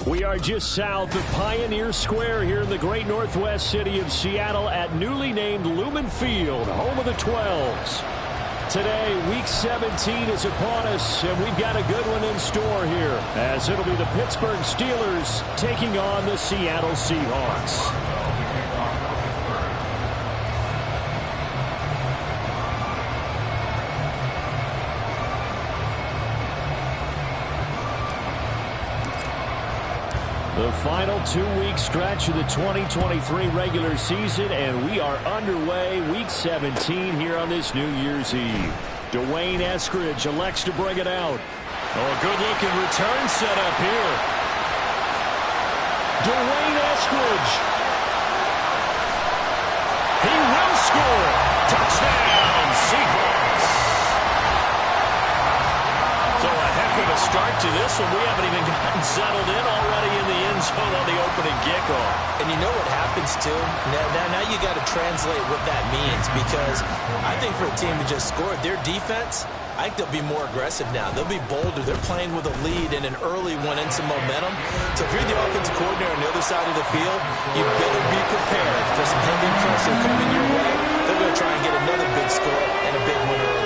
We are just south of Pioneer Square here in the great northwest city of Seattle at newly named Lumen Field, home of the 12s. Today, Week 17 is upon us, and we've got a good one in store here, as it'll be the Pittsburgh Steelers taking on the Seattle Seahawks. The final 2-week stretch of the 2023 regular season, and we are underway Week 17 here on this New Year's Eve. Dwayne Eskridge elects to bring it out. Oh, a good-looking return set up here. Dwayne Eskridge. He will score. Touchdown, Seahawks. So a heck of a start to this one. We haven't even gotten settled in already in the end zone on the opening kickoff. And you know what happens, too? Now you got to translate what that means, because I think for a team that just scored, their defense, I think they'll be more aggressive now. They'll be bolder. They're playing with a lead and an early one and some momentum. So if you're the offensive coordinator on the other side of the field, you better be prepared for some heavy pressure coming your way. They're going to try and get another big score and a big one early.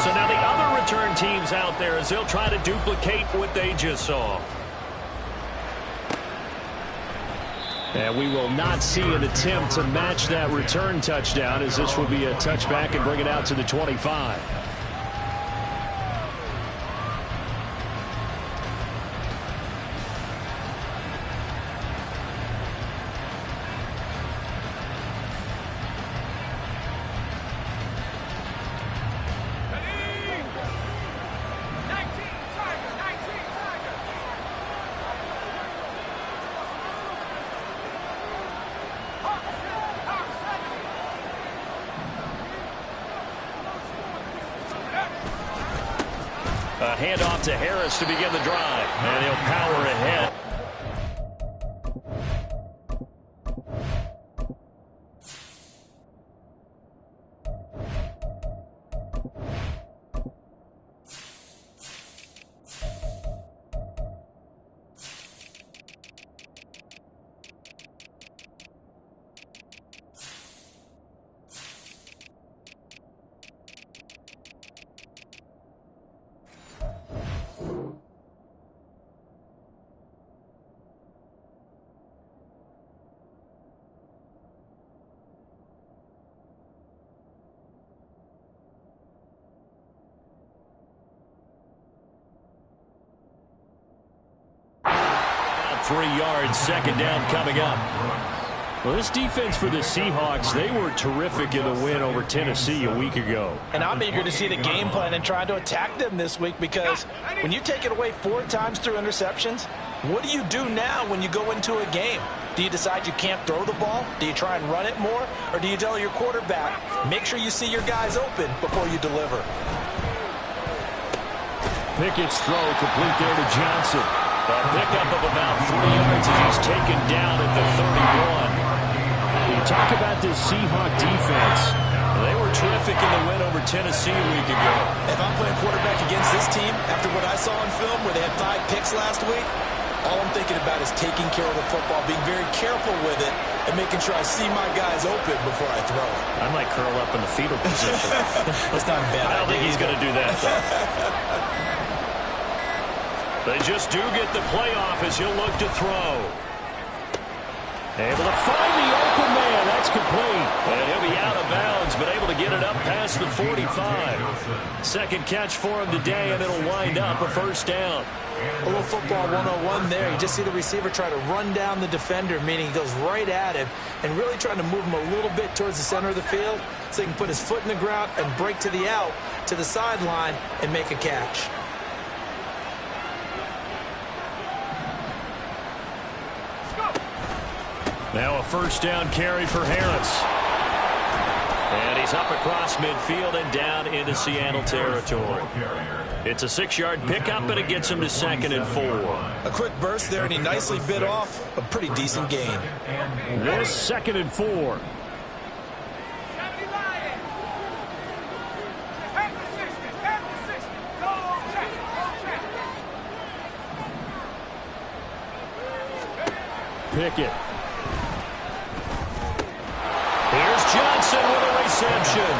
So now the other return teams out there, as they'll try to duplicate what they just saw. And we will not see an attempt to match that return touchdown, as this will be a touchback and bring it out to the 25. A handoff to Harris to begin the drive, and he'll power ahead. About 3 yards, second down coming up. Well, this defense for the Seahawks, they were terrific in the win over Tennessee a week ago. And I'm eager to see the game plan and try to attack them this week, because when you take it away 4 times through interceptions, what do you do now when you go into a game? Do you decide you can't throw the ball? Do you try and run it more? Or do you tell your quarterback, make sure you see your guys open before you deliver? Pickett's throw complete there to Johnson. A pickup of about 3 yards as he's taken down at the 31. You talk about this Seahawk defense. They were terrific in the win over Tennessee a week ago. If I'm playing quarterback against this team, after what I saw on film where they had 5 picks last week, all I'm thinking about is taking care of the football, being very careful with it, and making sure I see my guys open before I throw it. I might curl up in the fetal position. That's not a bad idea. I don't think he's going to do that, though. They just do get the playoff as he'll look to throw. Able to find the open man. That's complete. And he'll be out of bounds, but able to get it up past the 45. Second catch for him today, and it'll wind up a first down. A little football 101 there. You just see the receiver try to run down the defender, meaning he goes right at him, and really trying to move him a little bit towards the center of the field so he can put his foot in the ground and break to the out, to the sideline, and make a catch. Now a first down carry for Harris. And he's up across midfield and down into Seattle territory. It's a 6-yard pickup, and it gets him to 2nd and 4. A quick burst there, and he nicely bit off a pretty decent gain. This 2nd and 4. Pickett. Here's Johnson with a reception.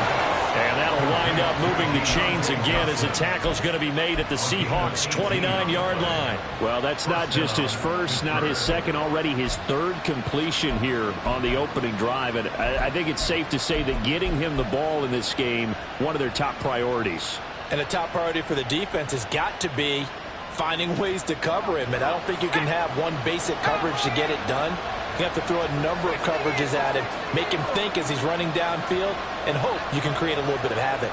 And that'll wind up moving the chains again as the tackle's going to be made at the Seahawks' 29-yard line. Well, that's not just his first, not his second, already his third completion here on the opening drive. And I think it's safe to say that getting him the ball in this game, one of their top priorities. And a top priority for the defense has got to be finding ways to cover him. And I don't think you can have one basic coverage to get it done. You have to throw a number of coverages at him, make him think as he's running downfield, and hope you can create a little bit of havoc.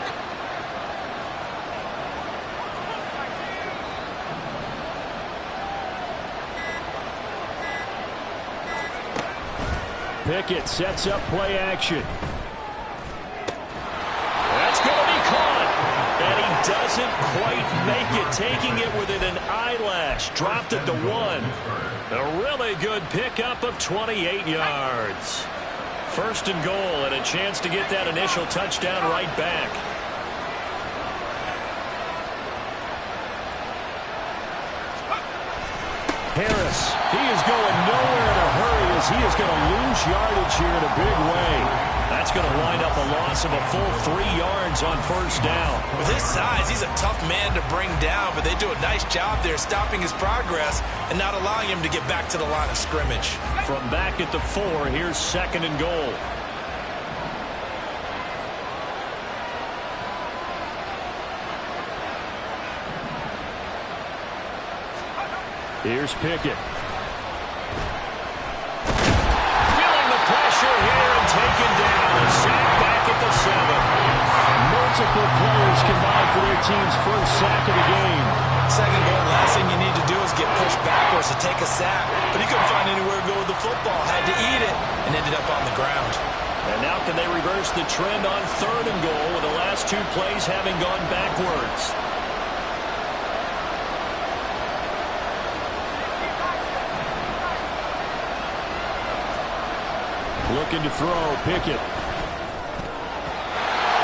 Pickett sets up play action. That's going to be caught. And he doesn't quite make it, taking it within an eyelash. Dropped it to 1. A really good pickup of 28 yards. First and goal, and a chance to get that initial touchdown right back. Harris, he is going nowhere in a hurry as he is going to lose yardage here in a big way. That's going to wind up a loss of a full 3 yards on first down. With his size, he's a tough man to bring down, but they do a nice job there stopping his progress and not allowing him to get back to the line of scrimmage. From back at the 4, here's second and goal. Here's Pickett. Feeling the pressure here and taken down. A sack back at the 7. Multiple players combined for their team's first sack of the game. Second goal, last thing you need to do is get pushed backwards to take a sack. But he couldn't find anywhere to go with the football. Had to eat it and ended up on the ground. And now can they reverse the trend on third and goal with the last 2 plays having gone backwards? Looking to throw, Pickett.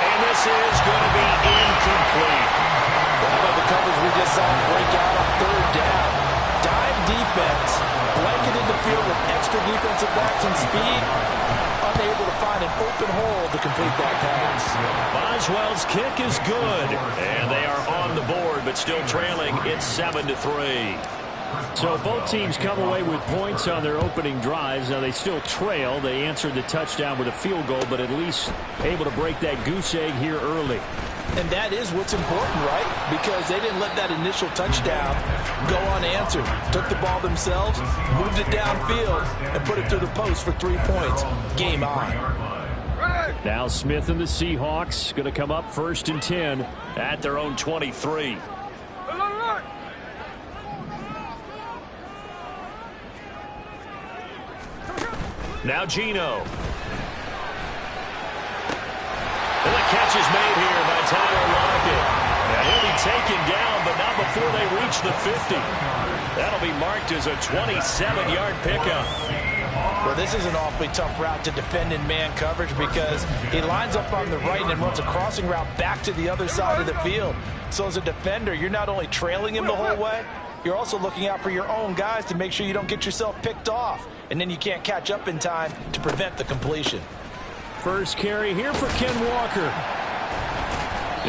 And this is going to be incomplete. How about the coverage we just saw break out on third down? Dime defense, blanketed the field with extra defensive backs and speed, unable to find an open hole to complete that pass. Boswell's kick is good, and they are on the board, but still trailing. It's 7-3. So both teams come away with points on their opening drives. Now they still trail. They answered the touchdown with a field goal, but at least able to break that goose egg here early. And that is what's important, right? Because they didn't let that initial touchdown go unanswered. Took the ball themselves, moved it downfield, and put it through the post for 3 points. Game on. Now Smith and the Seahawks going to come up first and 10 at their own 23. Now Geno. And the catch is made here by Tyler Lockett. And he'll be taken down, but not before they reach the 50. That'll be marked as a 27-yard pickup. Well, this is an awfully tough route to defend in man coverage because he lines up on the right and then runs a crossing route back to the other side of the field. So as a defender, you're not only trailing him the whole way, you're also looking out for your own guys to make sure you don't get yourself picked off. And then you can't catch up in time to prevent the completion. First carry here for Ken Walker.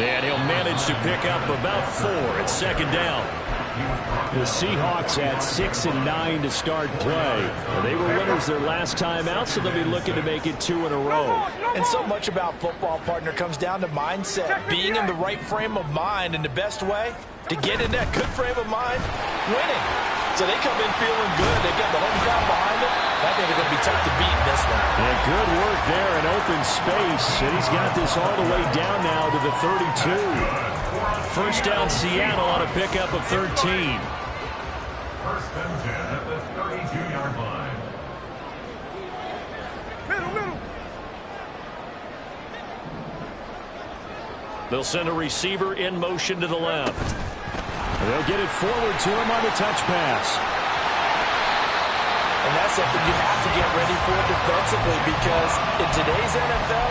And he'll manage to pick up about 4 at second down. The Seahawks had 6 and 9 to start play. They were winners their last time out, so they'll be looking to make it 2 in a row. And so much about football, partner, comes down to mindset. Being in the right frame of mind, and the best way to get in that good frame of mind, winning. So they come in feeling good. They've got the home crowd behind them. I think they're going to be tough to beat in this one. And good work there in open space. And he's got this all the way down now to the 32. First down Seattle on a pickup of 13. First and 10 at the 32-yard line. Middle. They'll send a receiver in motion to the left. They'll get it forward to him on the touch pass. And that's something you have to get ready for defensively because in today's NFL,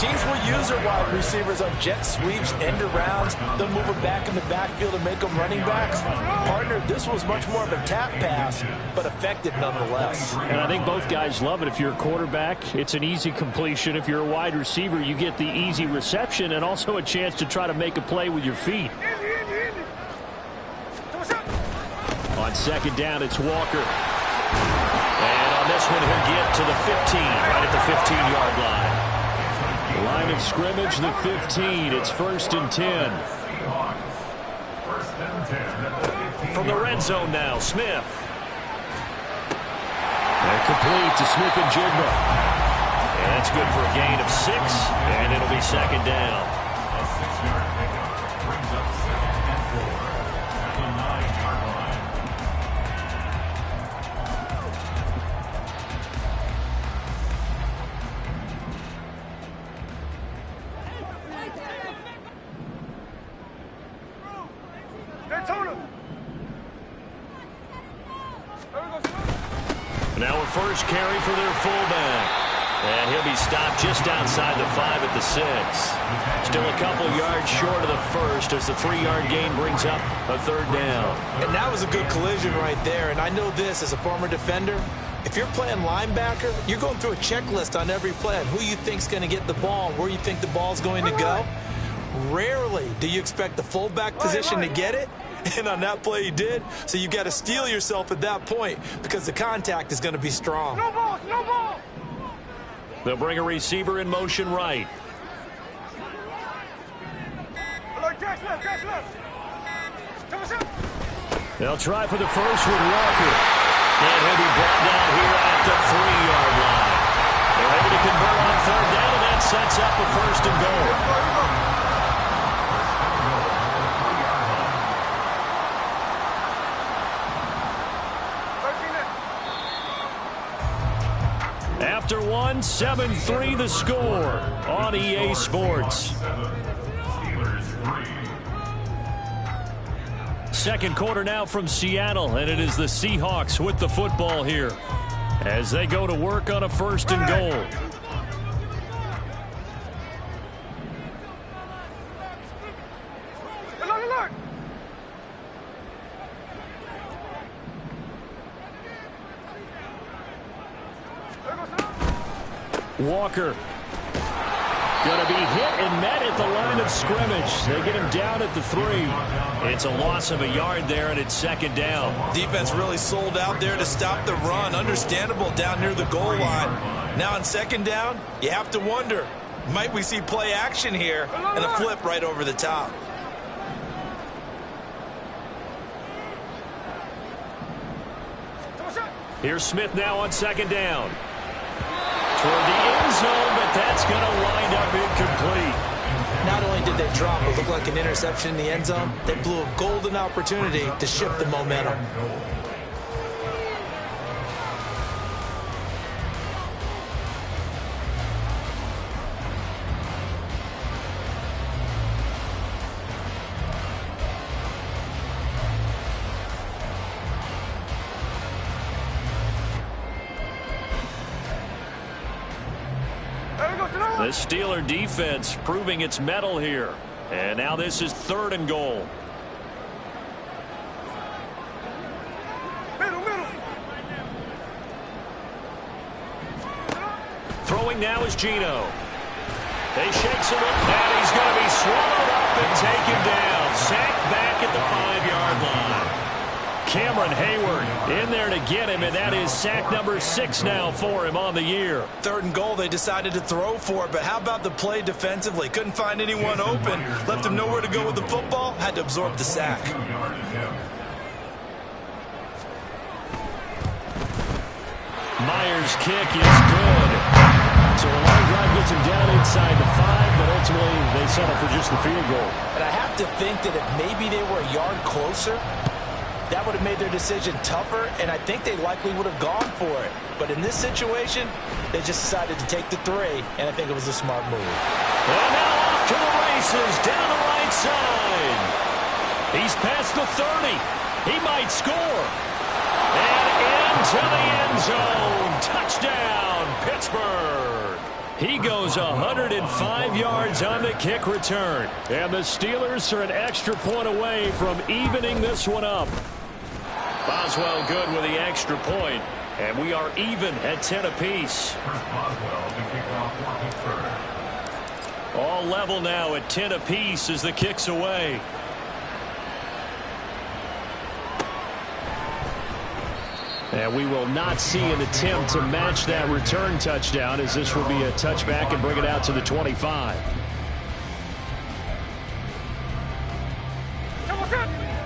Teams will use their wide receivers on jet sweeps, end arounds. They'll move them back in the backfield and make them running backs. Partner, this was much more of a tap pass, but effective nonetheless. And I think both guys love it. If you're a quarterback, it's an easy completion. If you're a wide receiver, you get the easy reception and also a chance to try to make a play with your feet. On second down, it's Walker. And on this one, he'll get to the 15, right at the 15-yard line. Line of scrimmage, the 15. It's 1st and 10. From the red zone now, Smith. And complete to Smith and Jigma. And that's good for a gain of 6, and it'll be 2nd down. A 6-yard pickup brings up 2nd and 4 at the 9-yard line. Now a first carry for their fullback. And he'll be stopped just outside the 5 at the 6. Still a couple yards short of the first as the 3-yard gain brings up a 3rd down. And that was a good collision right there. And I know this as a former defender. If you're playing linebacker, you're going through a checklist on every play on who you think's going to get the ball, where you think the ball's going to go. Rarely do you expect the fullback position to get it. And on that play he did. So you got to steel yourself at that point because the contact is going to be strong. No ball, no ball. They'll bring a receiver in motion right. They'll try for the first with Walker. And he'll be brought down here at the 3-yard line. They're able to convert on 3rd down, and that sets up a 1st and goal. After 1, 7-3 the score on EA Sports. Second quarter now from Seattle, and it is the Seahawks with the football here as they go to work on a 1st and goal. Walker going to be hit and met at the line of scrimmage. They get him down at the 3. It's a loss of a yard there, and it's 2nd down. Defense really sold out there to stop the run. Understandable down near the goal line. Now on 2nd down, you have to wonder, might we see play action here and a flip right over the top? Here's Smith now on 2nd down. Toward the end zone, but that's going to wind up incomplete. Not only did they drop what looked like an interception in the end zone, they blew a golden opportunity to shift the momentum. The Steeler defense proving its mettle here. And now this is 3rd and goal. Throwing now is Geno. They shakes him up, and he's going to be swallowed up and taken down. Sacked back at the 5-yard line. Cameron Hayward in there to get him, and that is sack number 6 now for him on the year. 3rd and goal, they decided to throw for it, but how about the play defensively? Couldn't find anyone open, left him nowhere to go with the football, had to absorb the sack. Myers' kick is good. So a long drive gets him down inside the 5, but ultimately they settle for just the field goal. And I have to think that if maybe they were a yard closer, that would have made their decision tougher, and I think they likely would have gone for it. But in this situation, they just decided to take the 3, and I think it was a smart move. And now off to the races, down the right side. He's past the 30. He might score. And into the end zone. Touchdown, Pittsburgh. He goes 105 yards on the kick return. And the Steelers are an extra point away from evening this one up. Boswell good with the extra point. And we are even at 10 apiece. All level now at 10 apiece as the kick's away. And we will not see an attempt to match that return touchdown, as this will be a touchback and bring it out to the 25.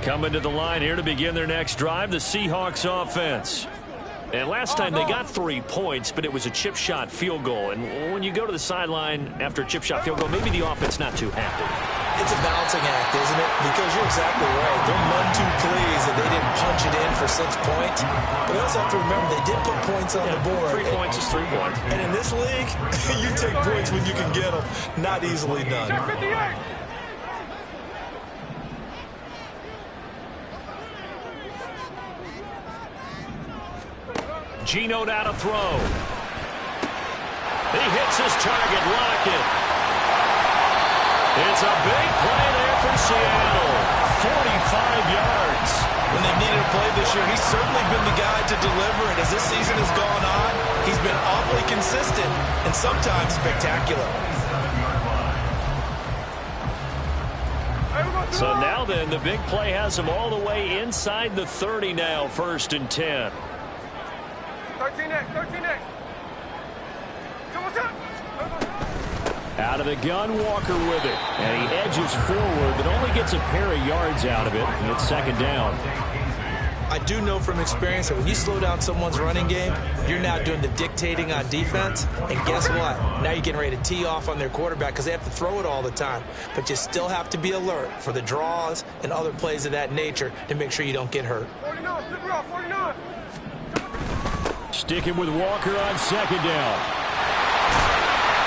Coming to the line here to begin their next drive, the Seahawks offense. And last time they got 3 points, but it was a chip shot field goal. And when you go to the sideline after a chip shot field goal, maybe the offense not too happy. It's a balancing act, isn't it? Because you're exactly right. They're none too pleased that they didn't punch it in for 6 points. But we also have to remember they did put points on the board. 3 points is 3 points. And in this league, you take points when you can get them. Not easily done. Geno down to throw. He hits his target. Lockett. It's a big play there for Seattle. 45 yards. When they needed a play this year, he's certainly been the guy to deliver. And as this season has gone on, he's been awfully consistent and sometimes spectacular. So now then, the big play has him all the way inside the 30 now, 1st and 10. 13 next. Out of the gun, Walker with it. And he edges forward, but only gets a pair of yards out of it. And it's 2nd down. I do know from experience that when you slow down someone's running game, you're now doing the dictating on defense. And guess what? Now you're getting ready to tee off on their quarterback because they have to throw it all the time. But you still have to be alert for the draws and other plays of that nature to make sure you don't get hurt. 49. Sticking with Walker on 2nd down.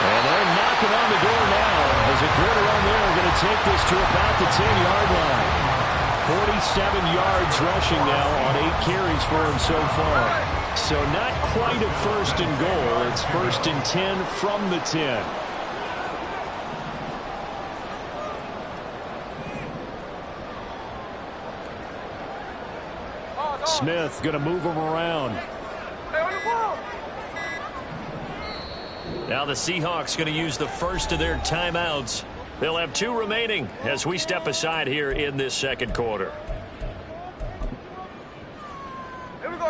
And they're knocking on the door now as a good run there. Going to take this to about the 10-yard line. 47 yards rushing now on 8 carries for him so far. So not quite a 1st and goal. It's 1st and 10 from the 10. Smith going to move him around. Now the Seahawks going to use the first of their timeouts. They'll have 2 remaining as we step aside here in this 2nd quarter. Here we go.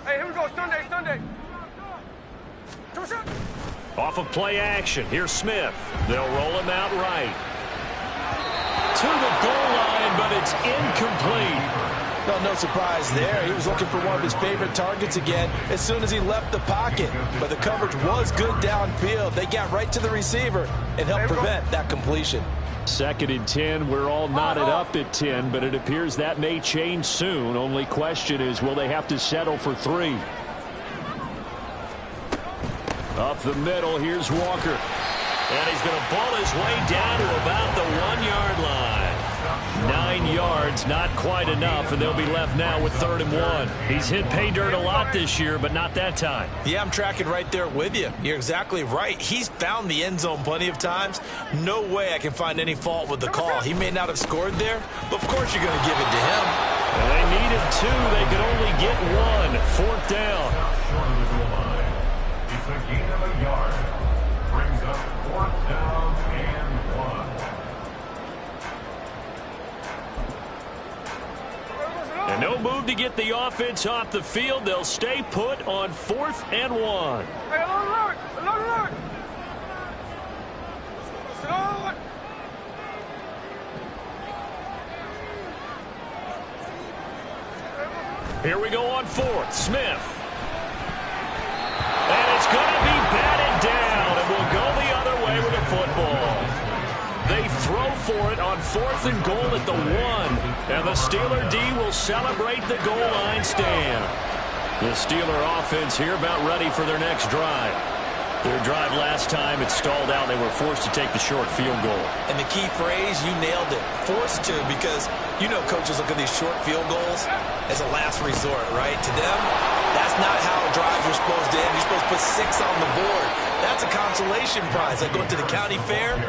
Hey, here we go. Sunday. Off of play action. Here's Smith. They'll roll him out right. To the goal line, but it's incomplete. No surprise there. He was looking for one of his favorite targets again as soon as he left the pocket. But the coverage was good downfield. They got right to the receiver and helped prevent that completion. 2nd and 10. We're all knotted up at 10, but it appears that may change soon. Only question is, will they have to settle for 3? Up the middle, here's Walker. And he's going to ball his way down to about the 1-yard line. 9 yards, not quite enough, and they'll be left now with 3rd and 1. He's hit pay dirt a lot this year, but not that time. Yeah, I'm tracking right there with you. You're exactly right. He's found the end zone plenty of times. No way I can find any fault with the call. He may not have scored there, but of course you're going to give it to him. Well, they needed 2. They could only get 1. 4th down. It's a gain of a yard. Brings up 4th down and 1. And no move to get the offense off the field. They'll stay put on 4th and 1. Hey, alert! Here we go on 4th. Smith. And it's going to be batted down, and we'll go the other way with the football. They throw for it on 4th and goal at the 1. And the Steeler D will celebrate the goal line stand. The Steeler offense here about ready for their next drive. Their drive last time, it stalled out. They were forced to take the short field goal. And the key phrase, you nailed it. Forced to, because you know coaches look at these short field goals as a last resort, right? To them, that's not how drives are supposed to end. You're supposed to put 6 on the board. That's a consolation prize. Like going to the county fair,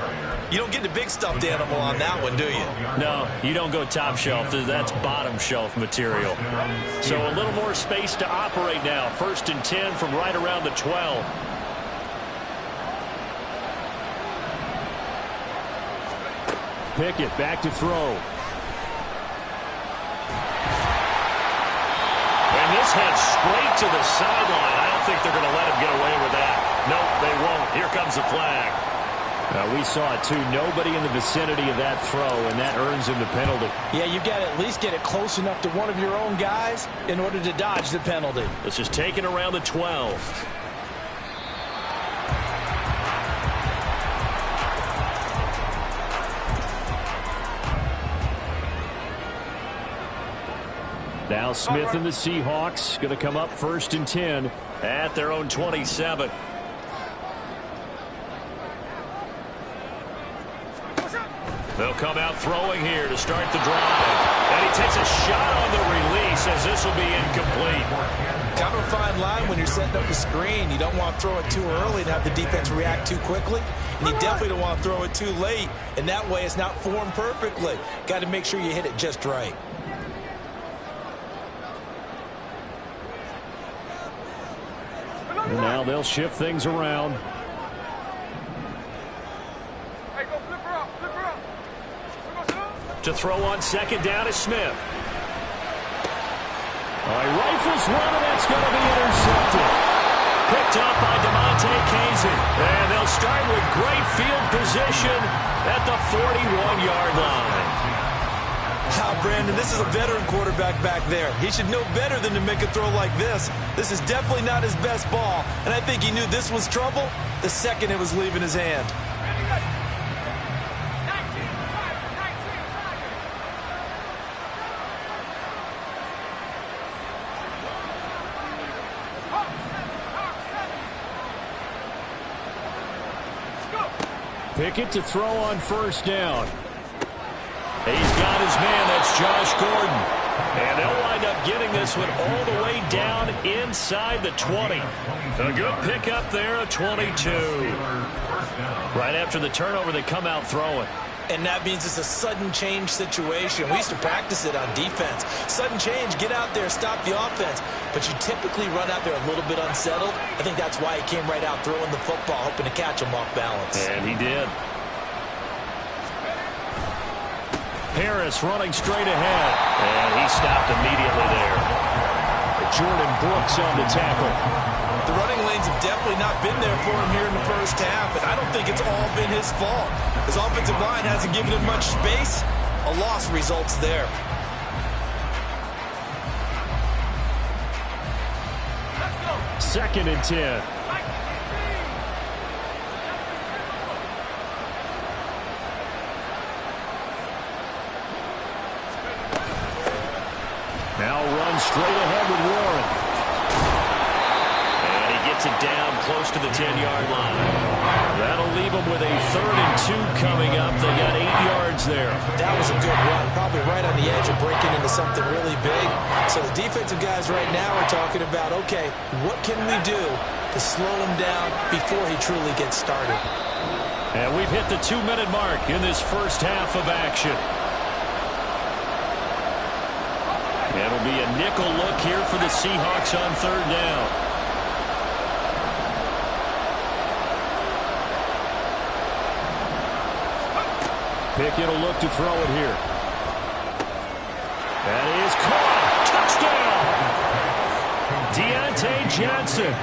you don't get the big stuffed animal on that one, do you? No, you don't go top shelf. That's bottom shelf material. So a little more space to operate now. 1st and 10 from right around the 12. Pickett back to throw. And this heads straight to the sideline. I don't think they're going to let him get away with that. Nope, they won't. Here comes the flag. We saw it, too. Nobody in the vicinity of that throw, and that earns him the penalty. Yeah, you've got to at least get it close enough to one of your own guys in order to dodge the penalty. This is taken around the 12. Now Smith and the Seahawks going to come up 1st and 10 at their own 27. They'll come out throwing here to start the drive. And he takes a shot on the release as this will be incomplete. Kind of a fine line when you're setting up the screen. You don't want to throw it too early and have the defense react too quickly. And you definitely don't want to throw it too late. And that way it's not formed perfectly. Got to make sure you hit it just right. And now they'll shift things around. Hey, go flip her up, flip her up. To throw on 2nd down is Smith. All right, rifles one, and that's going to be intercepted. Picked up by DeMonte Casey. And they'll start with great field position at the 41-yard line. Brandon, this is a veteran quarterback back there. He should know better than to make a throw like this. This is definitely not his best ball, and I think he knew this was trouble the second it was leaving his hand. Pickett to throw on 1st down. He's got his man. That's Josh Gordon. And they'll wind up getting this one all the way down inside the 20. A good pickup there, a 22. Right after the turnover, they come out throwing. And that means it's a sudden change situation. We used to practice it on defense. Sudden change, get out there, stop the offense. But you typically run out there a little bit unsettled. I think that's why he came right out throwing the football, hoping to catch him off balance. And he did. Harris running straight ahead. And he stopped immediately there. Jordan Brooks on the tackle. The running lanes have definitely not been there for him here in the 1st half, and I don't think it's all been his fault. His offensive line hasn't given him much space. A loss results there. Second and 10. Now runs straight ahead with Warren. And he gets it down close to the 10-yard line. That'll leave him with a 3rd and 2 coming up. They got 8 yards there. That was a good run, probably right on the edge of breaking into something really big. So the defensive guys right now are talking about, okay, what can we do to slow him down before he truly gets started? And we've hit the 2-minute mark in this 1st half of action. It'll be a nickel look here for the Seahawks on 3rd down. Pickett will look to throw it here. That is caught. Touchdown. Deontay Johnson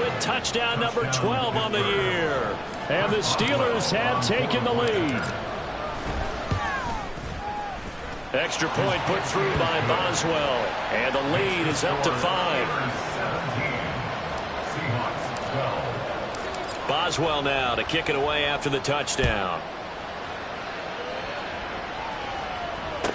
with touchdown number 12 on the year. And the Steelers have taken the lead. Extra point put through by Boswell. And the lead is up to 5. Boswell now to kick it away after the touchdown.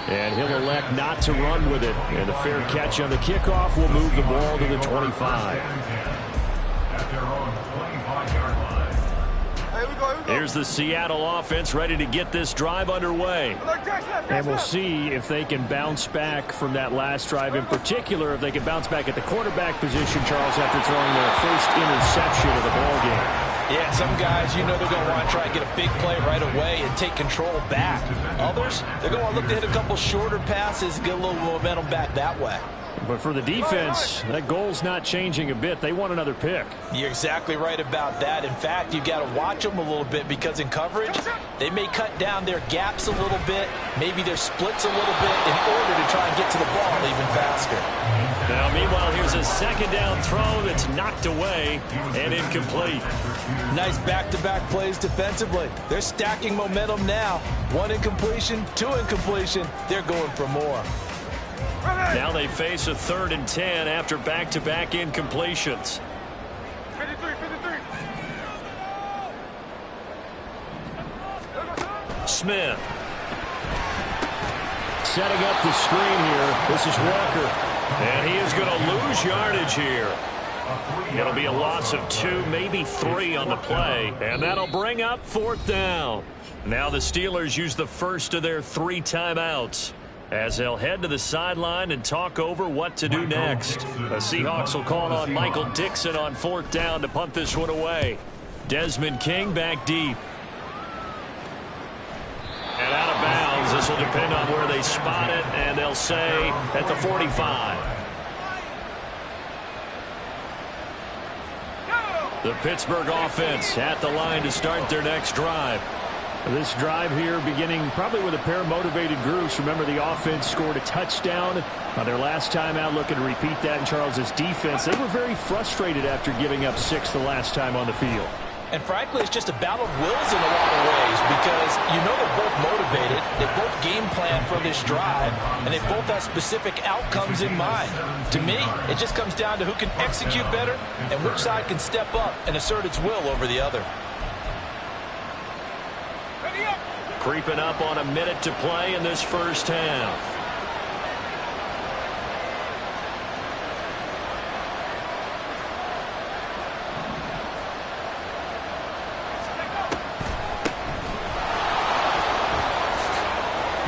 And he'll elect not to run with it. And a fair catch on the kickoff will move the ball to the 25. At their own 25-yard line. Here's the Seattle offense ready to get this drive underway. And we'll see if they can bounce back from that last drive. In particular, if they can bounce back at the quarterback position, Charles, after throwing their first interception of the ballgame. Yeah, some guys, you know they're going to want to try and get a big play right away and take control back. Others, they're going to want to look to hit a couple shorter passes, get a little momentum back that way. But for the defense, that goal's not changing a bit. They want another pick. You're exactly right about that. In fact, you've got to watch them a little bit because in coverage, they may cut down their gaps a little bit, maybe their splits a little bit in order to try and get to the ball even faster. Now, meanwhile, here's a second down throw that's knocked away and incomplete. Nice back-to-back plays defensively. They're stacking momentum now. One incompletion, two incompletion. They're going for more. Now they face a 3rd and 10 after back-to-back incompletions. 53. Smith. Setting up the screen here. This is Walker. And he is going to lose yardage here. It'll be a loss of 2, maybe 3 on the play. And that'll bring up 4th down. Now the Steelers use the first of their 3 timeouts as they'll head to the sideline and talk over what to do next. The Seahawks will call on Michael Dixon on 4th down to punt this one away. Desmond King back deep. And out of bounds. This will depend on where they spot it, and they'll say at the 45. The Pittsburgh offense at the line to start their next drive. This drive here beginning probably with a pair of motivated groups. Remember, the offense scored a touchdown on their last time out. Looking to repeat that in Charles's defense. They were very frustrated after giving up 6 the last time on the field. And frankly, it's just a battle of wills in a lot of ways because you know they're both motivated. They both game plan for this drive, and they both have specific outcomes in mind. To me, it just comes down to who can execute better and which side can step up and assert its will over the other. Creeping up on a minute to play in this first half.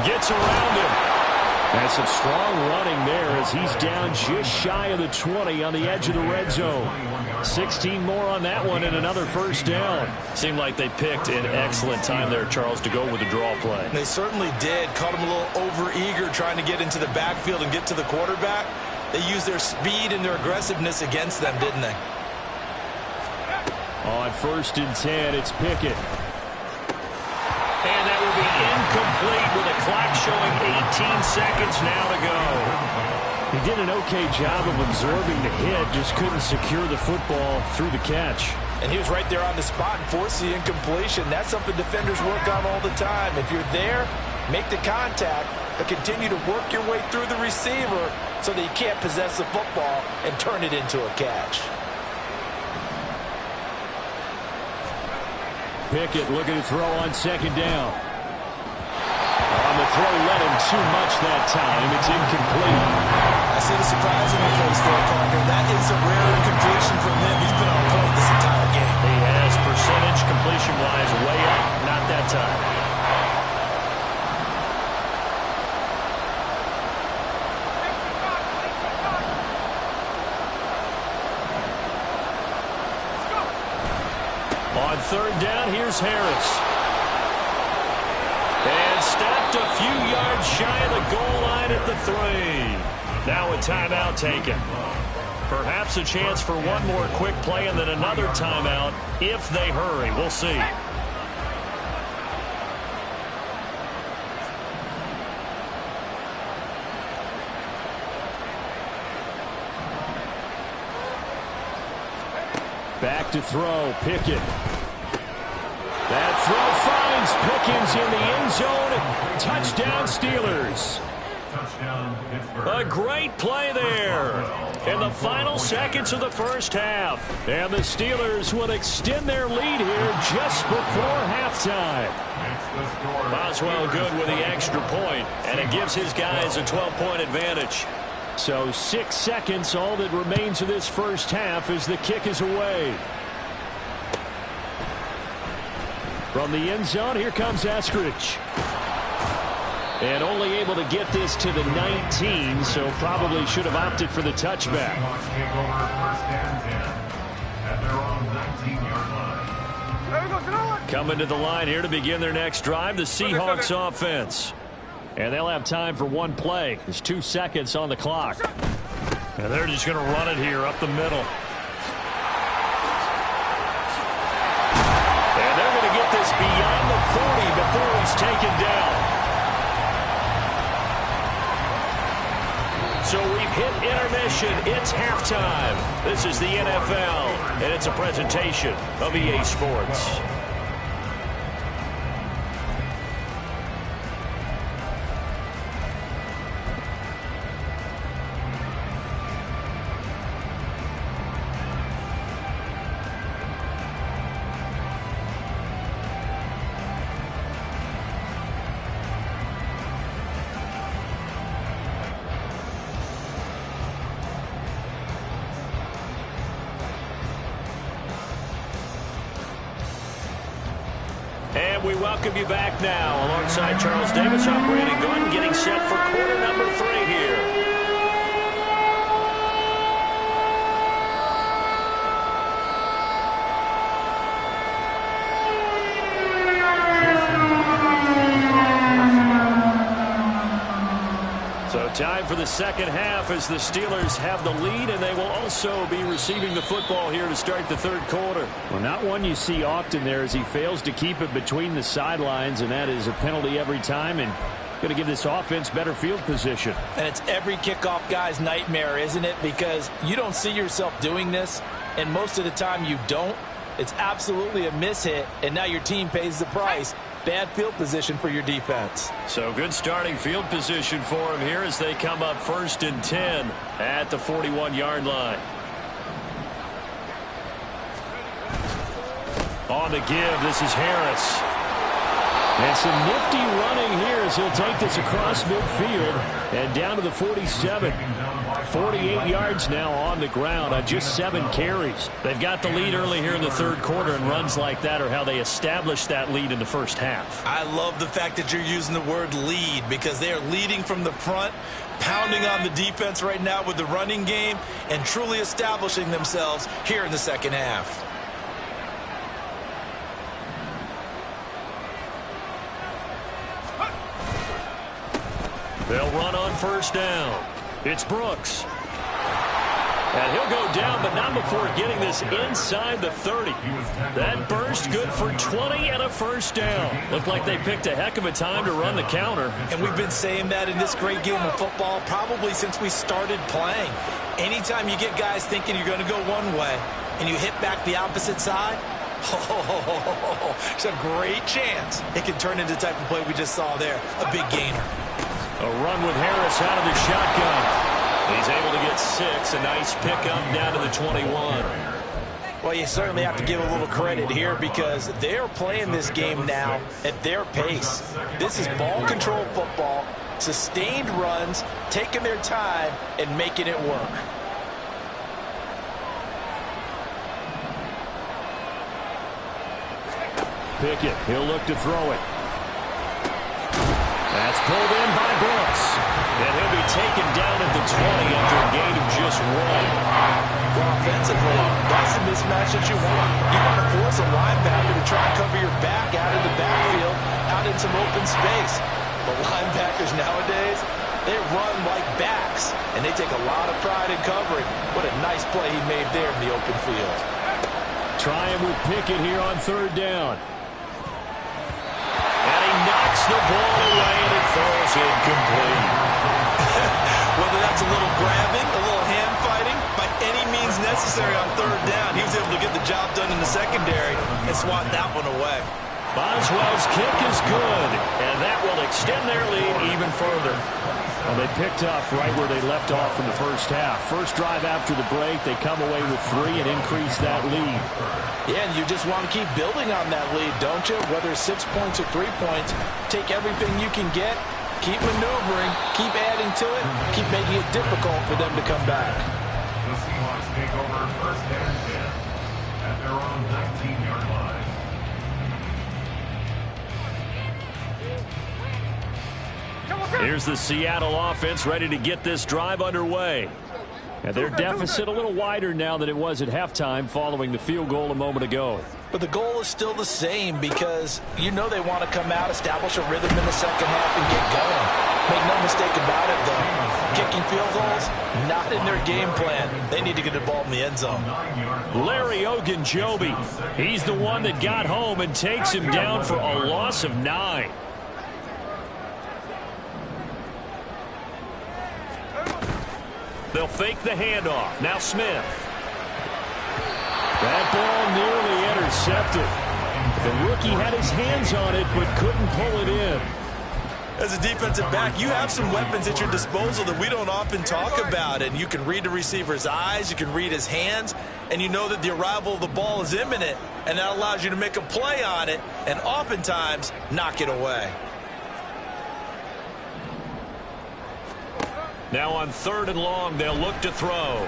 Gets around him. And some strong running there as he's down just shy of the 20 on the edge of the red zone. 16 more on that one and another first down. Seemed like they picked an excellent time there, Charles, to go with the draw play. They certainly did. Caught him a little over-eager trying to get into the backfield and get to the quarterback. They used their speed and their aggressiveness against them, didn't they? On 1st and 10, it's Pickett. And that will be incomplete with a clock showing 18 seconds now to go. He did an okay job of absorbing the hit, just couldn't secure the football through the catch. And he was right there on the spot and forced the incompletion. That's something defenders work on all the time. If you're there, make the contact, but continue to work your way through the receiver so that you can't possess the football and turn it into a catch. Pickett looking to throw on 2nd down. On the throw, led him too much that time. It's incomplete. I see the surprise in the face there, partner. That is a rare incompletion from him. He's been on point this entire game. He has percentage completion-wise way up. Not that time. On 3rd down, here's Harris. And stopped a few yards shy of the goal line at the 3. Now a timeout taken. Perhaps a chance for one more quick play and then another timeout if they hurry. We'll see. Back to throw, Pickett. That throw finds Pickens in the end zone. Touchdown, Steelers. A great play there in the final seconds of the first half. And the Steelers will extend their lead here just before halftime. Boswell good with the extra point, and it gives his guys a 12-point advantage. So 6 seconds, all that remains of this first half as the kick is away. From the end zone, here comes Rzsl. And only able to get this to the 19, so probably should have opted for the touchback. Seahawks take over first and 10 at their own 19-yard line. Coming to the line here to begin their next drive, the Seahawks offense. And they'll have time for one play. There's 2 seconds on the clock. And they're just going to run it here up the middle. And they're going to get this beyond the 40 before he's taken down. So we've hit intermission. It's halftime. This is the NFL, and it's a presentation of EA Sports. And we welcome you back now. Alongside Charles Davis, I'm Brandon Gordon, getting set for quarter number 3 here. So time for the second half as the Steelers have the lead, and they will also be receiving the football here to start the third quarter. Well, not one you see often there as he fails to keep it between the sidelines, and that is a penalty every time, and going to give this offense better field position. And it's every kickoff guy's nightmare, isn't it? Because you don't see yourself doing this, and most of the time you don't. It's absolutely a mishit, and now your team pays the price. Bad field position for your defense. So good starting field position for him here as they come up 1st and 10 at the 41-yard line. On the give, this is Harris. And some nifty running here as he'll take this across midfield and down to the 47. 48 yards now on the ground on just 7 carries. They've got the lead early here in the third quarter, and runs like that are how they established that lead in the first half. I love the fact that you're using the word lead because they are leading from the front, pounding on the defense right now with the running game, and truly establishing themselves here in the second half. They'll run on first down. It's Brooks. And he'll go down, but not before getting this inside the 30. That burst good for 20 and a first down. Looked like they picked a heck of a time to run the counter. And we've been saying that in this great game of football probably since we started playing. Anytime you get guys thinking you're going to go one way and you hit back the opposite side, it's a great chance it can turn into the type of play we just saw there, a big gainer. A run with Harris out of the shotgun. He's able to get 6. A nice pickup down to the 21. Well, you certainly have to give a little credit here because they're playing this game now at their pace. This is ball control football, sustained runs, taking their time, and making it work. Pickett, he'll look to throw it. That's pulled in by Brooks. And he'll be taken down at the 20 after a gain of just 1. Well, offensively, that's the mismatch that you want. You want to force a linebacker to try and cover your back out of the backfield, out in some open space. But linebackers nowadays, they run like backs, and they take a lot of pride in covering. What a nice play he made there in the open field. Trying with Pickett here on third down. And he knocks the ball away, and it falls incomplete. Whether that's a little grabbing, a little hand fighting, by any means necessary on third down, he was able to get the job done in the secondary and swat that one away. Boswell's kick is good, and that will extend their lead even further. Well, they picked up right where they left off in the first half. First drive after the break, they come away with 3 and increase that lead. Yeah, and you just want to keep building on that lead, don't you? Whether it's 6 points or 3 points, take everything you can get, keep maneuvering, keep adding to it, keep making it difficult for them to come back. The Seahawks take over first and 10 at their own 19-yard line. Here's the Seattle offense ready to get this drive underway. And their deficit a little wider now than it was at halftime following the field goal a moment ago. But the goal is still the same because you know they want to come out, establish a rhythm in the second half, and get going. Make no mistake about it, though. Kicking field goals, not in their game plan. They need to get the ball in the end zone. Larry Ogunjobi, he's the one that got home and takes him down for a loss of 9. They'll fake the handoff. Now Smith. That ball nearly intercepted. The rookie had his hands on it but couldn't pull it in. As a defensive back, you have some weapons at your disposal that we don't often talk about. And you can read the receiver's eyes, you can read his hands, and you know that the arrival of the ball is imminent, and that allows you to make a play on it and oftentimes knock it away. Now on 3rd and long, they'll look to throw. Able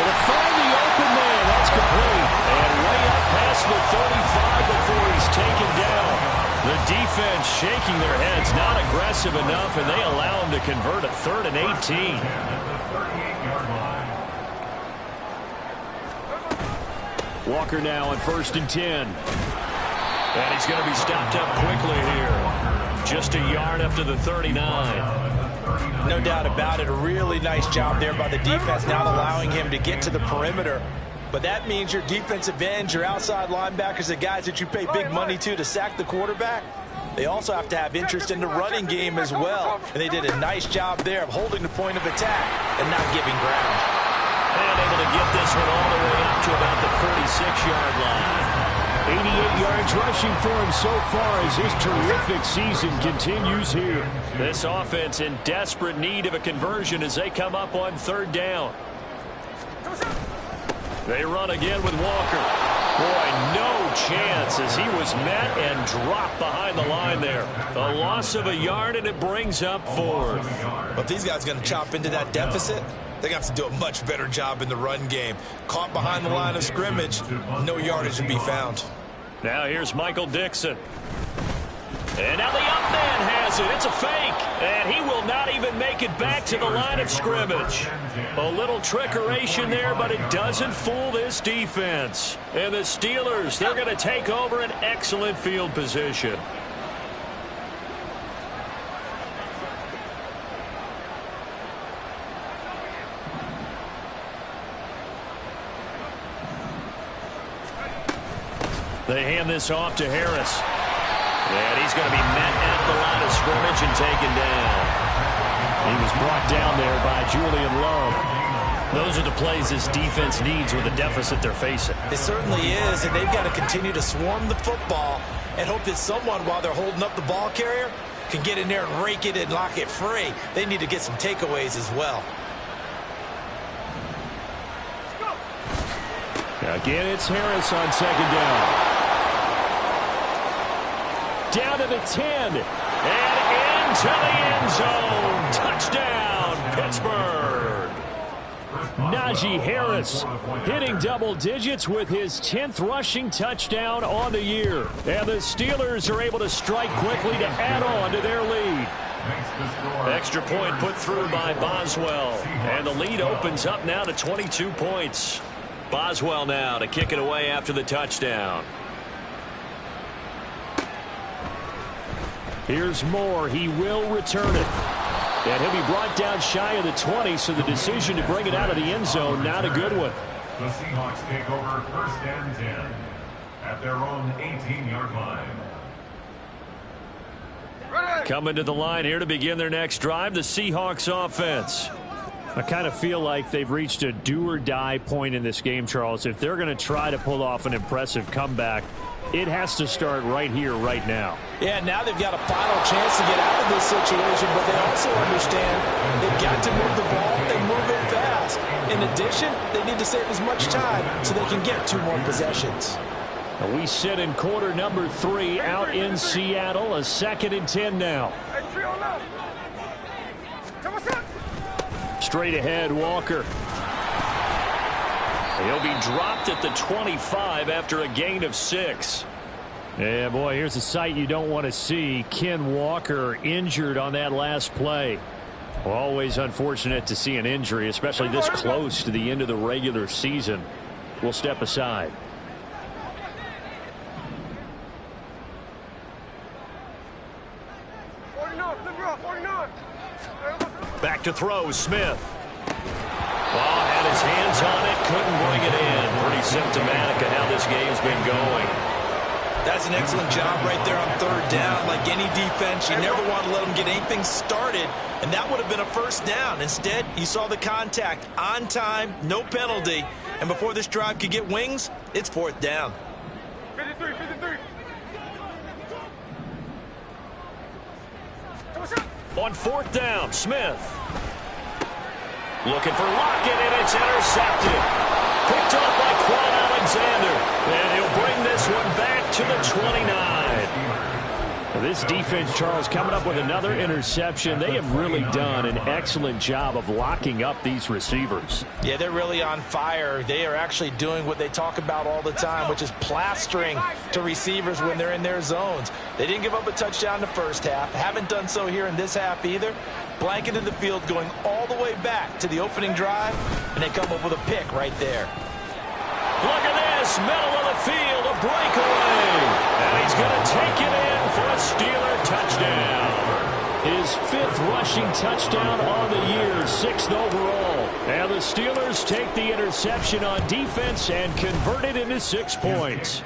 to find the open man. That's complete. And way up past the 35 before he's taken down. The defense shaking their heads, not aggressive enough, and they allow him to convert a 3rd and 18. Walker now on 1st and 10. And he's going to be stopped up quickly here. Just a yard up to the 39. No doubt about it. A really nice job there by the defense, not allowing him to get to the perimeter. But that means your defensive ends, your outside linebackers, the guys that you pay big money to sack the quarterback, they also have to have interest in the running game as well. And they did a nice job there of holding the point of attack and not giving ground. And able to get this one all the way up to about the 46-yard line. 88 yards rushing for him so far as his terrific season continues here. This offense in desperate need of a conversion as they come up on 3rd down. They run again with Walker. Boy, no chance as he was met and dropped behind the line there. A loss of a yard, and it brings up 4th. But if these guys are going to chop into that deficit, they're going to have to do a much better job in the run game. Caught behind the line of scrimmage, no yardage to be found. Now here's Michael Dixon. And now the up man has it. It's a fake. And he will not even make it back to the line of scrimmage. A little trickeration there, but it doesn't fool this defense. And the Steelers, they're going to take over an excellent field position. They hand this off to Harris. And he's going to be met at the line of scrimmage and taken down. He was brought down there by Julian Love. Those are the plays this defense needs with the deficit they're facing. It certainly is, and they've got to continue to swarm the football and hope that someone, while they're holding up the ball carrier, can get in there and rake it and lock it free. They need to get some takeaways as well. Again, it's Harris on 2nd down. Down to the 10. And into the end zone. Touchdown, Pittsburgh. Najee Harris hitting double digits with his 10th rushing touchdown on the year. And the Steelers are able to strike quickly to add on to their lead. Extra point put through by Boswell. And the lead opens up now to 22 points. Boswell now to kick it away after the touchdown. Here's Moore. He will return it. And he'll be brought down shy of the 20, so the decision to bring it out of the end zone, not a good one. The Seahawks take over 1st and 10 at their own 18-yard line. Coming to the line here to begin their next drive, the Seahawks offense. I kind of feel like they've reached a do-or-die point in this game, Charles. If they're going to try to pull off an impressive comeback, it has to start right here, right now. Yeah, now they've got a final chance to get out of this situation, but they also understand they've got to move the ball and move it fast. In addition, they need to save as much time so they can get 2 more possessions. We sit in quarter number 3 out in Seattle. A 2nd and 10 now. Straight ahead, Walker. He'll be dropped at the 25 after a gain of 6. Yeah, boy, here's a sight you don't want to see. Ken Walker injured on that last play. Always unfortunate to see an injury, especially this close to the end of the regular season. We'll step aside. Back to throw, Smith. Well, had his hands on it, couldn't bring it in. Pretty symptomatic of how this game's been going. That's an excellent job right there on third down. Like any defense, you never want to let them get anything started, and that would have been a first down. Instead, you saw the contact on time, no penalty, and before this drive could get wings, it's fourth down. 53. On fourth down, Smith. Looking for Lockett, and it's intercepted. Picked off by Quan Alexander. And he'll bring this one back to the 29. This defense, Charles, coming up with another interception. They have really done an excellent job of locking up these receivers. Yeah, they're really on fire. They are actually doing what they talk about all the time, which is plastering to receivers when they're in their zones. They didn't give up a touchdown in the first half. Haven't done so here in this half either. Blanketed the field going all the way back to the opening drive, and they come up with a pick right there. Look at this, middle of the field, a breakaway. And he's going to take it in for a Steeler touchdown. His fifth rushing touchdown on the year, 6th overall. And the Steelers take the interception on defense and convert it into 6 points.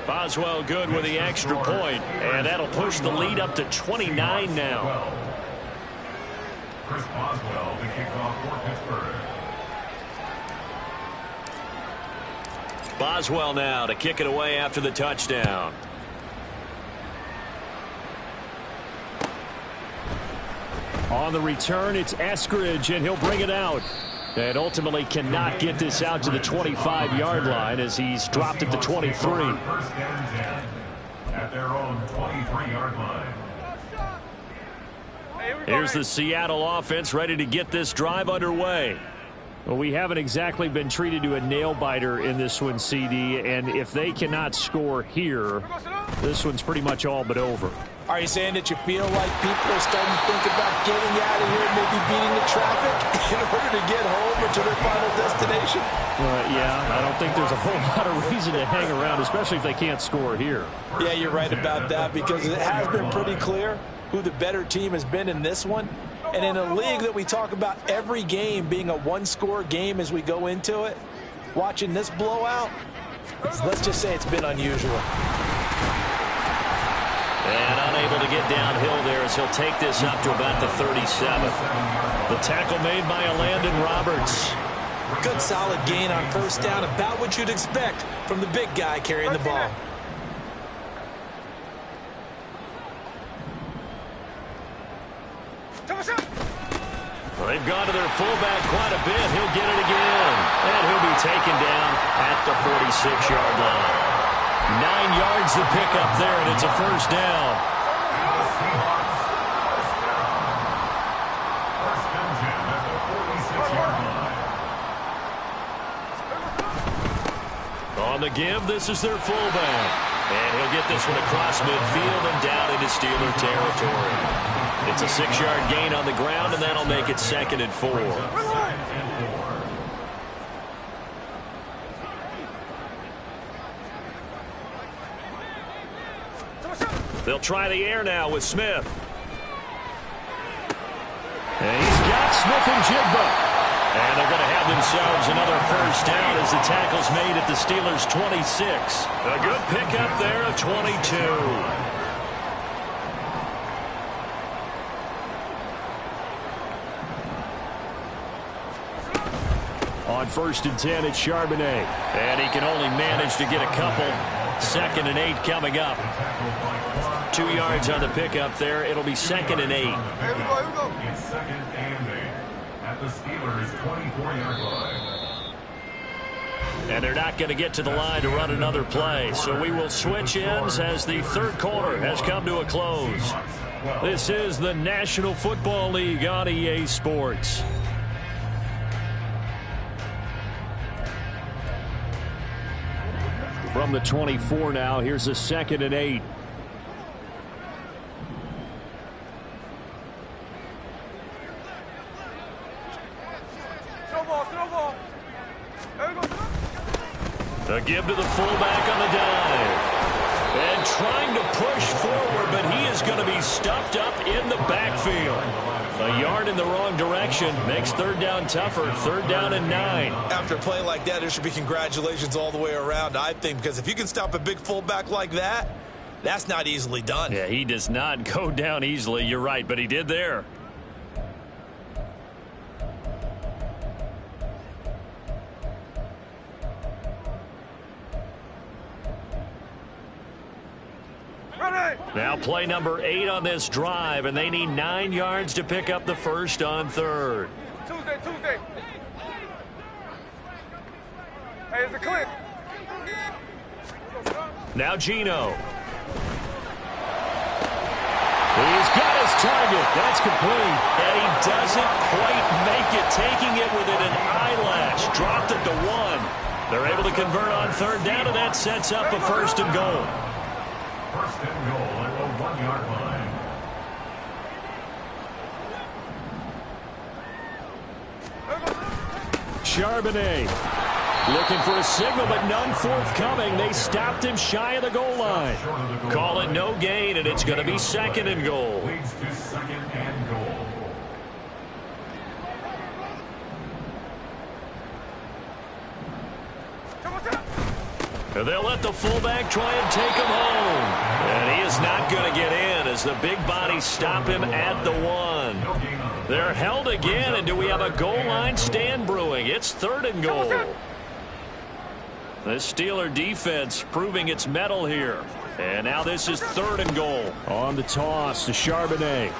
Boswell good with the extra point, and that'll push the lead up to 29 now. Chris Boswell, the kickoff for Pittsburgh. Boswell now to kick it away after the touchdown. On the return, it's Eskridge, and he'll bring it out. And ultimately cannot get this out to the 25-yard line as he's dropped at the 23. First and 10 at their own 23-yard line. Here's the Seattle offense ready to get this drive underway. Well, we haven't exactly been treated to a nail-biter in this one, CD, and if they cannot score here, this one's pretty much all but over. Are you saying that you feel like people are starting to think about getting out of here and maybe beating the traffic in order to get home or to their final destination? Yeah, I don't think there's a whole lot of reason to hang around, especially if they can't score here. Yeah, you're right about that, because it has been pretty clear who the better team has been in this one. And in a league that we talk about every game being a one-score game as we go into it, watching this blowout, let's just say it's been unusual. And unable to get downhill there as he'll take this up to about the 37. The tackle made by Landon Roberts. Good solid gain on first down, about what you'd expect from the big guy carrying the ball. Well, they've gone to their fullback quite a bit. He'll get it again. And he'll be taken down at the 46-yard line. 9 yards to pick up there, and it's a first down. First and 10 at the 46-yard line. On the give, this is their fullback. And he'll get this one across midfield and down into Steeler territory. It's a 6-yard gain on the ground, and that'll make it 2nd and 4. They'll try the air now with Smith. And he's got Smith and Jigba. And they're going to have themselves another first down as the tackle's made at the Steelers' 26. A good pickup there of 22. On 1st and 10, it's Charbonnet. And he can only manage to get a couple. 2nd and 8 coming up. 2 yards on the pickup there. It'll be 2nd and 8. Here we go. It's 2nd and 8 at the Steelers' 24-yard line. And they're not going to get to the line to run another play. So we will switch ends as the third quarter has come to a close. This is the National Football League on EA Sports. From the 24 now, here's a 2nd and 8. Snowball. There we go. A give to the fullback on the dive. And trying to push forward, but he is going to be stuffed up in the backfield. A yard in the wrong direction makes 3rd down tougher. 3rd down and 9. After a play like that, there should be congratulations all the way around, I think, because if you can stop a big fullback like that, that's not easily done. Yeah, he does not go down easily. You're right, but he did there. Now play number 8 on this drive, and they need 9 yards to pick up the first on 3rd. Tuesday. Hey, it's a clip. Now Gino. He's got his target. That's complete. And he doesn't quite make it, taking it within an eyelash. Dropped it to 1. They're able to convert on 3rd down, and that sets up a 1st and goal. 1st and goal at the 1-yard line. Charbonnet looking for a signal, but none forthcoming. They stopped him shy of the goal line. Call it no gain, and it's going to be 2nd and goal. Leads to 2nd and goal. They'll let the fullback try and take him home. And he is not going to get in as the big bodies stop him at the 1. They're held again, and do we have a goal line stand brewing? It's 3rd and goal. The Steeler defense proving its mettle here. And now this is 3rd and goal. On the toss to Charbonnet.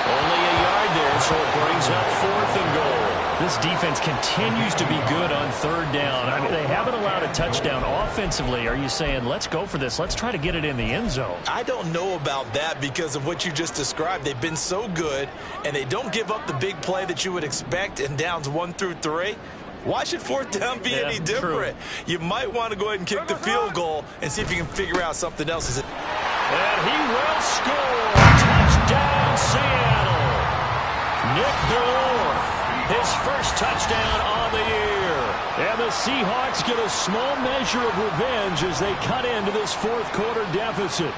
Only a yard there, so it brings up 4th and goal. This defense continues to be good on 3rd down. I mean, they haven't allowed a touchdown offensively. Are you saying, let's go for this? Let's try to get it in the end zone. I don't know about that because of what you just described. They've been so good, and they don't give up the big play that you would expect in downs 1 through 3. Why should 4th down be any different? True. You might want to go ahead and kick the field goal and see if you can figure out something else. And he will score. Touchdown, Seattle. Nick Bellore, his first touchdown on the year. And the Seahawks get a small measure of revenge as they cut into this 4th quarter deficit.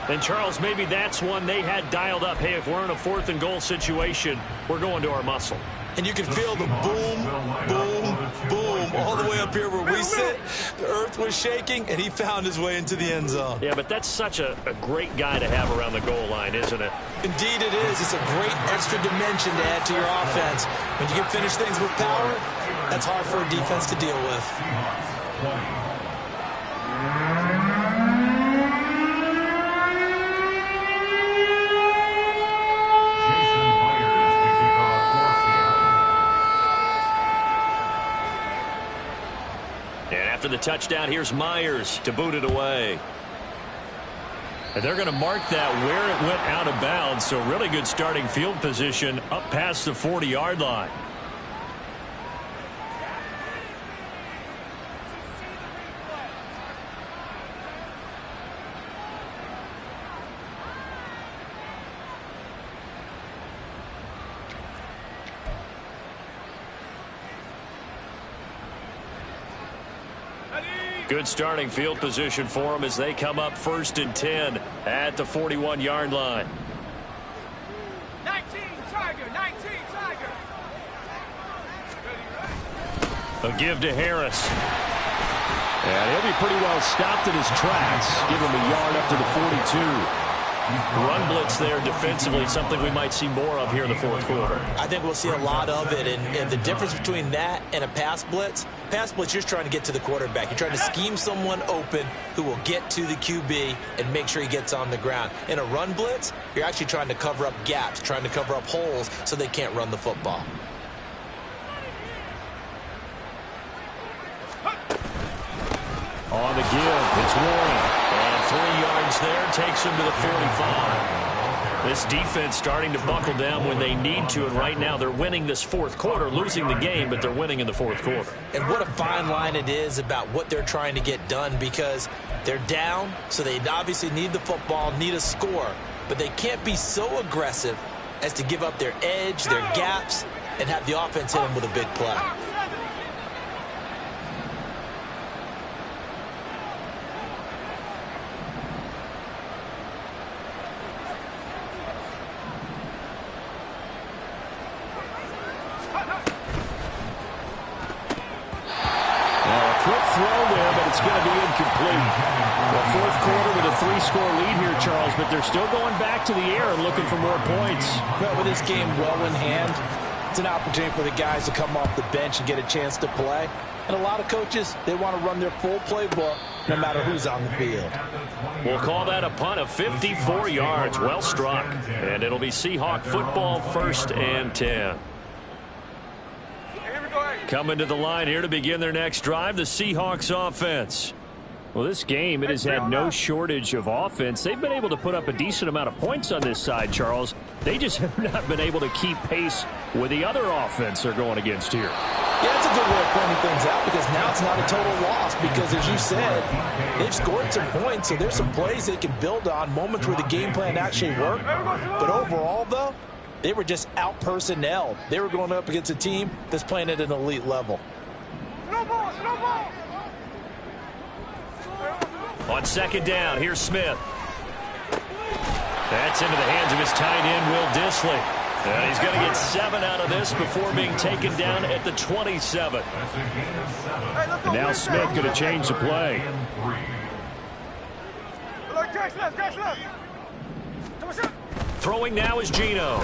And, Charles, maybe that's one they had dialed up. Hey, if we're in a 4th and goal situation, we're going to our muscle. And you can feel the boom, boom, boom all the way up here where we sit. The earth was shaking, and he found his way into the end zone. Yeah, but that's such a great guy to have around the goal line, isn't it? Indeed it is. It's a great extra dimension to add to your offense. When you can finish things with power, that's hard for a defense to deal with. After the touchdown, here's Myers to boot it away. And they're going to mark that where it went out of bounds, so really good starting field position up past the 40-yard line. Good starting field position for them as they come up 1st and 10 at the 41-yard line. 19 Tiger. A give to Harris. And he'll be pretty well stopped in his tracks. Give him a yard up to the 42. Run blitz there defensively, something we might see more of here in the 4th quarter. I think we'll see a lot of it, and the difference between that and a pass blitz, you're just trying to get to the quarterback. You're trying to scheme someone open who will get to the QB and make sure he gets on the ground. In a run blitz, you're actually trying to cover up gaps, trying to cover up holes so they can't run the football. On the give, it's Warren. And 3 yards there takes him to the 45. This defense starting to buckle down when they need to, and right now they're winning this fourth quarter, losing the game, but they're winning in the fourth quarter. And what a fine line it is about what they're trying to get done, because they're down, so they obviously need the football, need a score, but they can't be so aggressive as to give up their edge, their gaps, and have the offense hit them with a big play. Throw there, but it's going to be incomplete. The fourth quarter with a 3-score lead here, Charles, but they're still going back to the air and looking for more points. Well, with this game well in hand, it's an opportunity for the guys to come off the bench and get a chance to play. And a lot of coaches, they want to run their full playbook no matter who's on the field. We'll call that a punt of 54 yards. Well struck. And it'll be Seahawk football, 1st and 10. Coming to the line here to begin their next drive, the Seahawks offense. Well, this game, it has had no shortage of offense. They've been able to put up a decent amount of points on this side, Charles. They just have not been able to keep pace with the other offense they're going against here. Yeah, that's a good way of pointing things out, because now it's not a total loss, because as you said, they've scored some points, so there's some plays they can build on, moments where the game plan actually worked. But overall, though, they were just out-personnelled. They were going up against a team that's playing at an elite level. On 2nd down, here's Smith. That's into the hands of his tight end, Will Dissly. And he's going to get 7 out of this before being taken down at the 27. And now Smith going to change the play. Throwing now is Geno.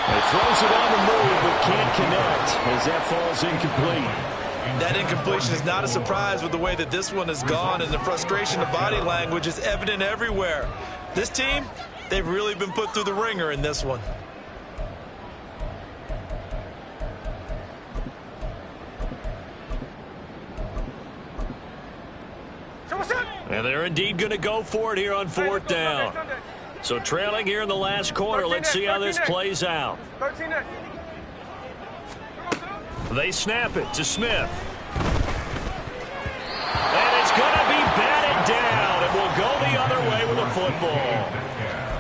He throws it on the move, but can't connect as that falls incomplete. That incompletion is not a surprise with the way that this one has gone, and the frustration of body language is evident everywhere. This team, they've really been put through the ringer in this one. And they're indeed going to go for it here on 4th down. So trailing here in the last quarter. Let's see how this plays out. They snap it to Smith. And it's going to be batted down. It will go the other way with a football.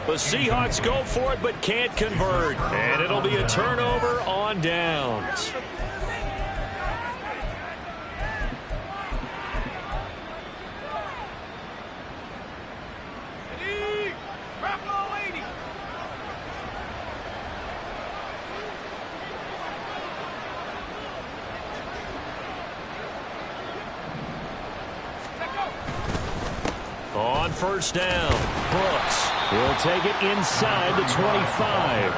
The Seahawks go for it but can't convert. And it'll be a turnover on downs. On 1st down, Brooks will take it inside the 25.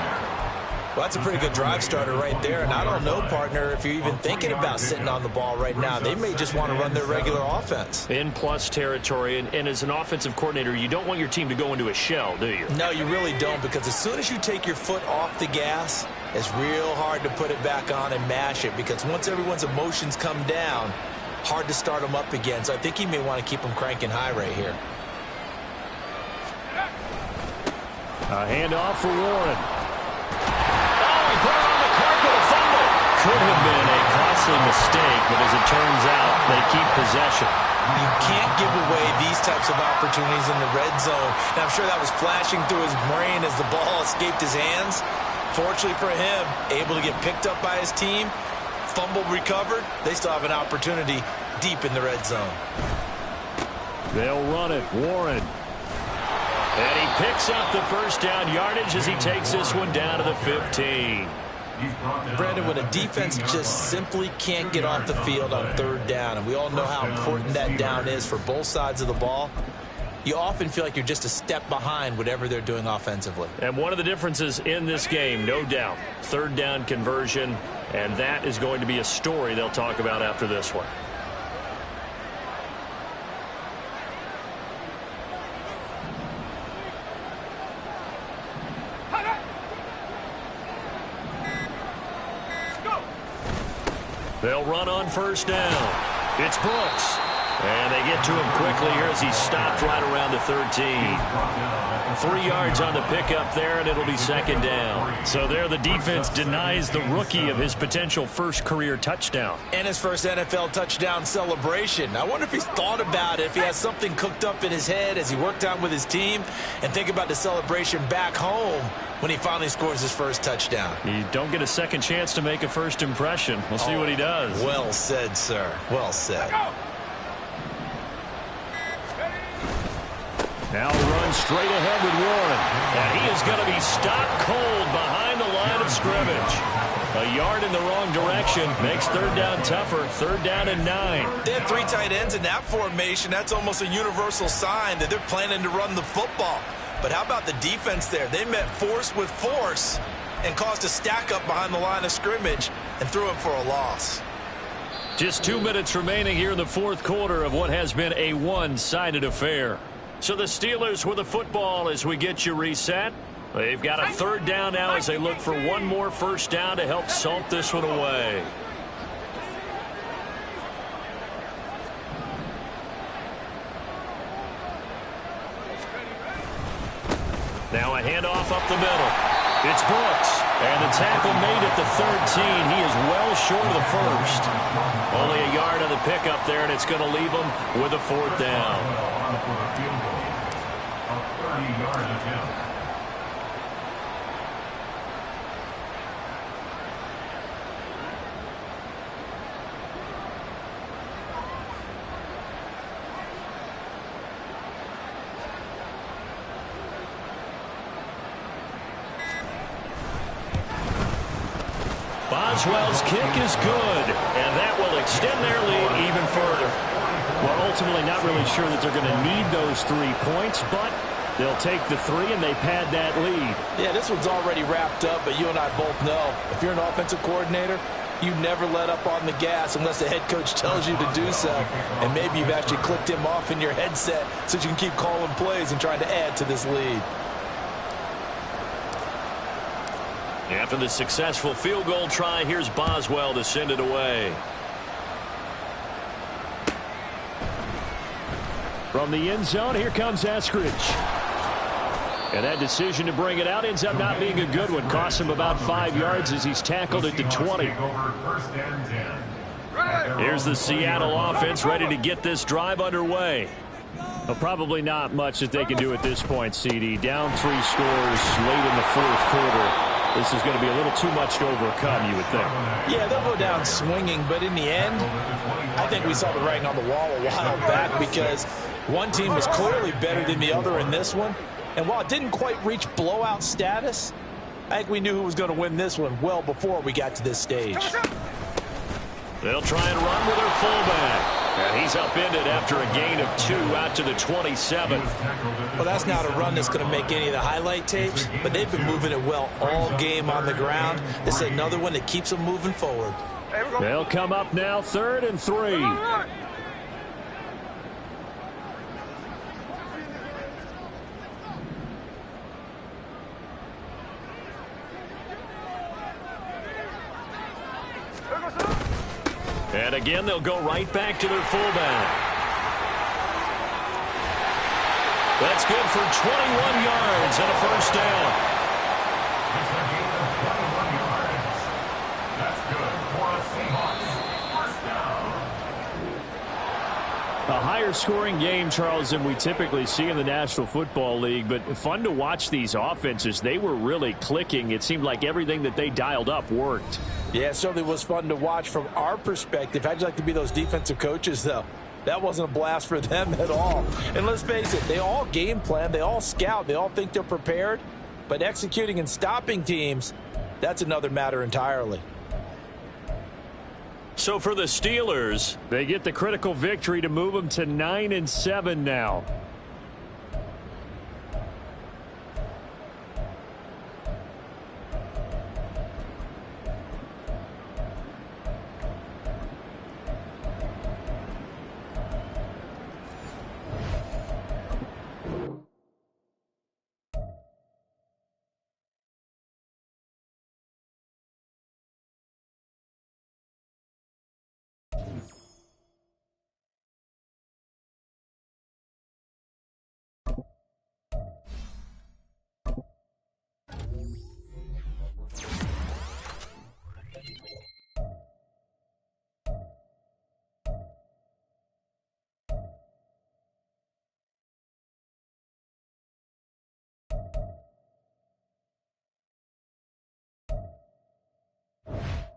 Well, that's a pretty good drive starter right there, and I don't know, partner, if you're even thinking about sitting on the ball right now. They may just want to run their regular offense. In plus territory, and as an offensive coordinator, you don't want your team to go into a shell, do you? No, you really don't, because as soon as you take your foot off the gas, it's real hard to put it back on and mash it, because once everyone's emotions come down, hard to start them up again. So I think he may want to keep them cranking high right here. A handoff for Warren. Oh, he put it on the carpet, a fumble. Could have been a costly mistake, but as it turns out, they keep possession. You can't give away these types of opportunities in the red zone. And I'm sure that was flashing through his brain as the ball escaped his hands. Fortunately for him, able to get picked up by his team, fumble recovered. They still have an opportunity deep in the red zone. They'll run it. Warren. And he picks up the 1st down yardage as he takes this one down to the 15. Brandon, when a defense just simply can't get off the field on 3rd down, and we all know how important that down is for both sides of the ball, you often feel like you're just a step behind whatever they're doing offensively. And one of the differences in this game, no doubt, 3rd down conversion, and that is going to be a story they'll talk about after this one. They'll run on 1st down. It's Brooks. And they get to him quickly here as he stopped right around the 13. 3 yards on the pickup there, and it'll be second down. So there the defense denies the rookie of his potential first career touchdown. And his first NFL touchdown celebration. I wonder if he's thought about it, if he has something cooked up in his head as he worked out with his team, and think about the celebration back home when he finally scores his first touchdown. You don't get a second chance to make a first impression. We'll see what he does. Well said, sir. Well said. Now run straight ahead with Warren. And he is going to be stopped cold behind the line of scrimmage. A yard in the wrong direction makes third down tougher. Third down and 9. They have 3 tight ends in that formation. That's almost a universal sign that they're planning to run the football. But how about the defense there? They met force with force and caused a stack up behind the line of scrimmage and threw it for a loss. Just 2 minutes remaining here in the fourth quarter of what has been a one-sided affair. So the Steelers with the football as we get you reset. They've got a third down now as they look for one more first down to help salt this one away. Now a handoff up the middle. It's Brooks. And the tackle made at the 13. He is well short of the first. Only a yard on the pickup there, and it's going to leave him with a fourth down. Boswell's kick is good, and that will extend their lead even further. Well, ultimately not really sure that they're going to need those 3 points, but they'll take the 3 and they pad that lead. Yeah, this one's already wrapped up, but you and I both know if you're an offensive coordinator, you never let up on the gas unless the head coach tells you to do so. And maybe you've actually clicked him off in your headset so you can keep calling plays and trying to add to this lead. After the successful field goal try, here's Boswell to send it away. From the end zone, here comes Eskridge. And that decision to bring it out ends up not being a good one. Costs him about 5 yards as he's tackled at the 20. Here's the Seattle offense ready to get this drive underway. Well, probably not much that they can do at this point, CD. Down 3 scores late in the fourth quarter. This is going to be a little too much to overcome, you would think. Yeah, they'll go down swinging, but in the end, I think we saw the writing on the wall a while back because one team was clearly better than the other in this one. And while it didn't quite reach blowout status, I think we knew who was going to win this one well before we got to this stage. They'll try and run with their fullback. And he's upended after a gain of 2 out to the 27. Well, that's not a run that's going to make any of the highlight tapes, but they've been moving it well all game on the ground. This is another one that keeps them moving forward. They'll come up now, 3rd and 3. And again, they'll go right back to their fullback. That's good for 21 yards and a first down. That's good for a Seahawks first down. A higher scoring game, Charles, than we typically see in the National Football League, but fun to watch these offenses. They were really clicking. It seemed like everything that they dialed up worked. Yeah, it certainly was fun to watch from our perspective. How'd you like to be those defensive coaches, though? That wasn't a blast for them at all. And let's face it, they all game plan, they all scout, they all think they're prepared. But executing and stopping teams, that's another matter entirely. So for the Steelers, they get the critical victory to move them to 9-7 now. Tuesday.